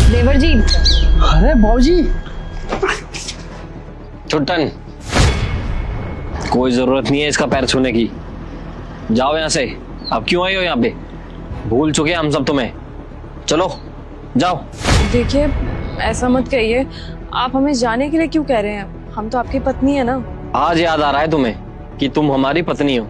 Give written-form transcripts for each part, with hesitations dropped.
देवर जी। अरे बाबूजी। छुट्टन, कोई जरूरत नहीं है इसका पैर छूने की। जाओ यहाँ से। अब क्यों आई हो यहाँ पे? भूल चुके हैं हम सब तुम्हें। चलो जाओ। देखिए ऐसा मत कहिए, आप हमें जाने के लिए क्यों कह रहे हैं? हम तो आपकी पत्नी है ना। आज याद आ रहा है तुम्हें कि तुम हमारी पत्नी हो।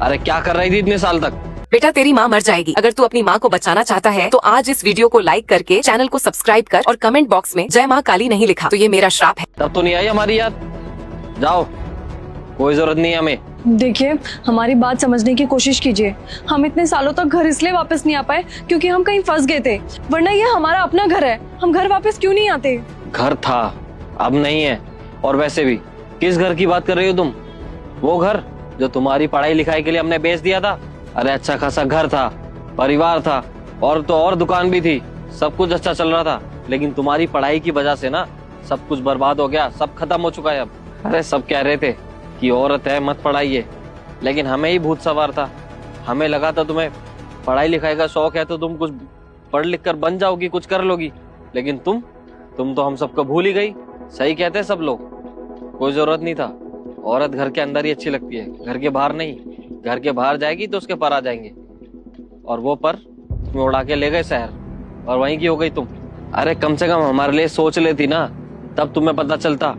अरे क्या कर रही थी इतने साल तक? बेटा तेरी माँ मर जाएगी। अगर तू अपनी माँ को बचाना चाहता है तो आज इस वीडियो को लाइक करके चैनल को सब्सक्राइब कर और कमेंट बॉक्स में जय माँ काली नहीं लिखा तो ये मेरा श्राप है। तब तो नहीं आई हमारी याद। जाओ, कोई जरूरत नहीं है हमें। देखिए हमारी बात समझने की कोशिश कीजिए। हम इतने सालों तक घर इसलिए वापस नहीं आ पाए क्योंकि हम कहीं फंस गए थे, वरना ये हमारा अपना घर है। हम घर वापस क्यों नहीं आते? घर था, अब नहीं है। और वैसे भी किस घर की बात कर रही हो तुम? वो घर जो तुम्हारी पढ़ाई लिखाई के लिए हमने बेच दिया था। अरे अच्छा खासा घर था, परिवार था, और तो और दुकान भी थी, सब कुछ अच्छा चल रहा था। लेकिन तुम्हारी पढ़ाई की वजह से ना सब कुछ बर्बाद हो गया, सब खत्म हो चुका है अब। अरे सब कह रहे थे कि औरत है मत पढ़ाइए, लेकिन हमें ही भूत सवार था। हमें लगा था तुम्हें पढ़ाई लिखाई का शौक है तो तुम कुछ पढ़ लिख कर बन जाओगी, कुछ कर लोगी। लेकिन तुम तो हम सबको भूल ही गई। सही कहते हैं सब लोग, कोई जरूरत नहीं था। औरत घर के अंदर ही अच्छी लगती है, घर के बाहर नहीं। घर के बाहर जाएगी तो उसके पर आ जाएंगे, और वो पर तुम्हें उड़ा के ले गए शहर, और वहीं की हो गई तुम। अरे कम से कम हमारे लिए सोच लेती ना, तब तुम्हें पता चलता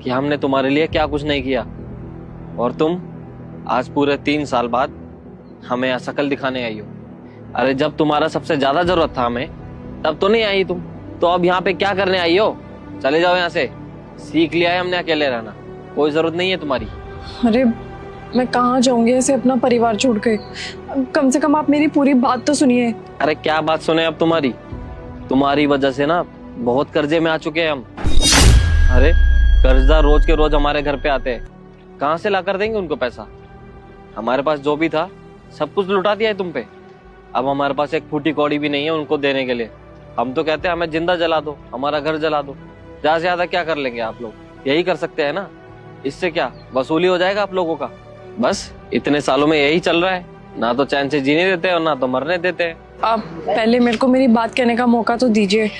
कि हमने तुम्हारे लिए क्या कुछ नहीं किया। और तुम आज पूरे 3 साल बाद हमें यहाँ शकल दिखाने आई हो। अरे जब तुम्हारा सबसे ज्यादा जरूरत था हमें, तब तो नहीं आई तुम। तो अब यहाँ पे क्या करने आई हो? चले जाओ यहाँ से। सीख लिया है हमने अकेले रहना, कोई जरूरत नहीं है तुम्हारी। अरे मैं कहाँ जाऊंगी ऐसे अपना परिवार छोड़ के? कम से कम आप मेरी पूरी बात तो सुनिए। अरे क्या बात सुने अब तुम्हारी वजह से ना बहुत कर्जे में आ चुके हैं हम। अरे कर्जदार रोज के रोज हमारे घर पे आते हैं, कहाँ से ला कर देंगे उनको पैसा? हमारे पास जो भी था सब कुछ लुटा दिया है तुम पे। अब हमारे पास एक फूटी कौड़ी भी नहीं है उनको देने के लिए। हम तो कहते हैं हमें जिंदा जला दो, हमारा घर जला दो। ज्यादा से ज्यादा क्या कर लेंगे आप लोग? यही कर सकते हैं ना। इससे क्या वसूली हो जाएगा आप लोगों का? बस इतने सालों में यही चल रहा है, ना तो चैन से जीने देते हैं और ना तो मरने देते हैं। आप पहले मेरे को मेरी बात कहने का मौका तो दीजिए।